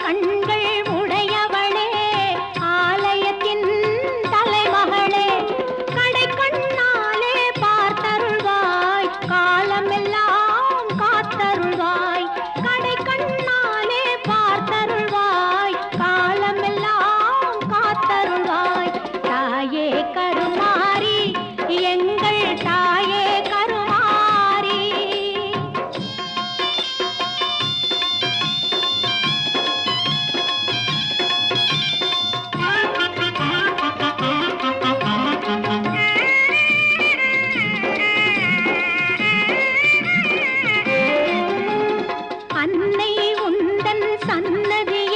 கண்கள் உடையவளே ஆலயத்தின் தலைமகளே கடை கண்ணாலே பார்த்தருள்வாய் காலமெல்லாம் காத்தருள்வாய் கடை கண்ணாலே பார்த்தருள்வாய் காலமெல்லாம் காத்தருள்வாய் தாயே கருமாரி எங்கள் தாயே கருமாரி அன்னை உந்தன் சன்னதியில்